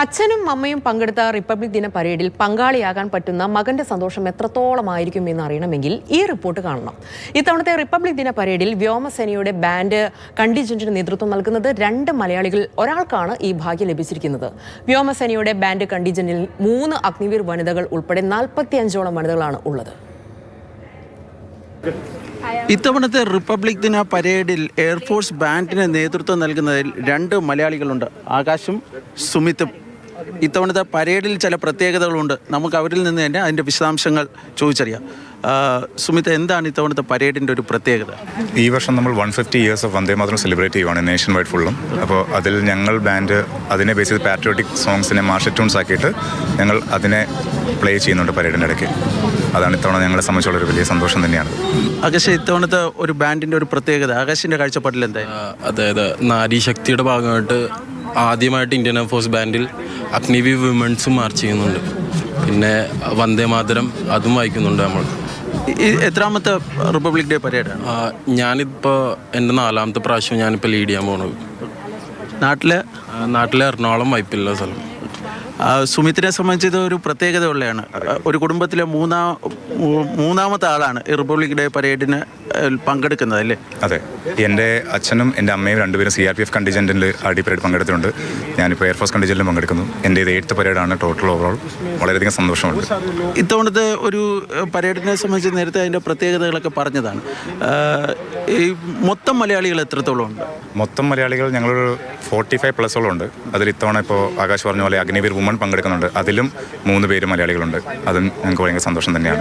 അച്ഛനും അമ്മയും പങ്കെടുത്ത റിപ്പബ്ലിക് ദിന പരേഡിൽ പങ്കാളിയാകാൻ പറ്റുന്ന മകന്റെ സന്തോഷം എത്രത്തോളമായിരിക്കും എന്ന് അറിയണമെങ്കിൽ ഈ റിപ്പോർട്ട് കാണണം. ഇത്തവണത്തെ റിപ്പബ്ലിക് ദിന പരേഡിൽ വ്യോമസേനയുടെ ബാൻഡ് കണ്ടിജന്റിന് നേതൃത്വം നൽകുന്നത് 2 മലയാളികൾ ഒരാൾക്കാണ് ഈ ഭാഗ്യം ലഭിച്ചിരിക്കുന്നത്. വ്യോമസേനയുടെ ബാൻഡ് കണ്ടിജന്റിൽ 3 അഗ്നിവീർ വനിതകൾ ഉൾപ്പെടെ 45ഓളം വനിതകളാണ് ഉള്ളത്. ഇത്തവണത്തെ റിപ്പബ്ലിക് ദിന പരേഡിൽ എയർഫോഴ്സ് ബാൻഡിന് നേതൃത്വം നൽകുന്നതിൽ 2 മലയാളികളുണ്ട്, ആകാശും സുമിത്തും. ഇത്തവണത്തെ പരേഡിൽ ചില പ്രത്യേകതകളുണ്ട്. നമുക്ക് അവരിൽ നിന്ന് തന്നെ അതിൻ്റെ വിശദാംശങ്ങൾ ചോദിച്ചറിയാം. സുമിത്ത്, എന്താണ് ഇത്തവണത്തെ പരേഡിൻ്റെ ഒരു പ്രത്യേകത? ഈ വർഷം നമ്മൾ 150 years of Vande Mataram celebrate ചെയ്യുവാണ് നേഷൻ വൈഡ് ഫുള്ളും. അപ്പോൾ അതിൽ ഞങ്ങൾ ബാൻഡ് അതിനെ ബേസ് ചെയ്ത് പാട്രിയോട്ടിക് സോങ്സിനെ മാർഷൽ ട്യൂൺസ് ആക്കിയിട്ട് ഞങ്ങൾ അതിനെ പ്ലേ ചെയ്യുന്നുണ്ട് പരേഡിൻ്റെ ഇടയ്ക്ക്. അതാണ് ഇത്തവണ ഞങ്ങളെ സംബന്ധിച്ചുള്ളൊരു വലിയ സന്തോഷം തന്നെയാണ്. ആകാശ്, ഇത്തവണത്തെ ഒരു ബാൻഡിൻ്റെ ഒരു പ്രത്യേകത ആകാശിൻ്റെ കാഴ്ചപ്പാടിൽ എന്തായാലും? അതായത് നാരീശക്തിയുടെ ഭാഗമായിട്ട് ആദ്യമായിട്ട് ഇന്ത്യൻ എയർഫോഴ്സ് ബാൻഡിൽ അഗ്നിവീർ വിമൻസും മാർച്ച് ചെയ്യുന്നുണ്ട്. പിന്നെ വന്ദേ മാതരം അതും വായിക്കുന്നുണ്ട് നമ്മൾ. എത്രാമത്തെ റിപ്പബ്ലിക് ഡേ പരേഡാണ്? ഞാനിപ്പോൾ എൻ്റെ 4ാമത്തെ പ്രാവശ്യം ഞാനിപ്പോൾ ലീഡ് ചെയ്യാൻ പോകുന്നത്. നാട്ടിലെ എറണാകുളം വൈപ്പിലുള്ള സ്ഥലം. സുമിത്തിനെ സംബന്ധിച്ച് ഇത് ഒരു പ്രത്യേകത ഉള്ളതാണ്. ഒരു കുടുംബത്തിലെ മൂന്നാമത്തെ ആളാണ് ഈ റിപ്പബ്ലിക് ഡേ പരേഡിന് പങ്കെടുക്കുന്നത്, അല്ലേ? അതെ, എൻ്റെ അച്ഛനും എൻ്റെ അമ്മയും രണ്ടുപേരും CRPF കണ്ടിജൻറ്റിൽ RD പരേഡ് പങ്കെടുത്തിട്ടുണ്ട്. ഞാനിപ്പോൾ എയർഫോഴ്സ് കണ്ടിജൻറ്റിലും പങ്കെടുക്കുന്നു. എൻ്റെ ഇത് 8th പരേഡാണ് ടോട്ടൽ. ഓവറോൾ വളരെയധികം സന്തോഷമുണ്ട്. ഇത്തവണത്തെ ഒരു പരേഡിനെ സംബന്ധിച്ച് നേരത്തെ അതിൻ്റെ പ്രത്യേകതകളൊക്കെ പറഞ്ഞതാണ്. ഈ മൊത്തം മലയാളികൾ എത്രത്തോളം ഉണ്ട്? മൊത്തം മലയാളികൾ ഞങ്ങളൊരു 45+ ഉണ്ട്. അതിൽ ഇത്തവണ ഇപ്പോൾ ആകാശ് പറഞ്ഞ പോലെ അഗ്നിവീർ വുമൺ പങ്കെടുക്കുന്നുണ്ട്. അതിലും 3 പേര് മലയാളികളുണ്ട്. അതും ഞങ്ങൾക്ക് ഭയങ്കര സന്തോഷം തന്നെയാണ്.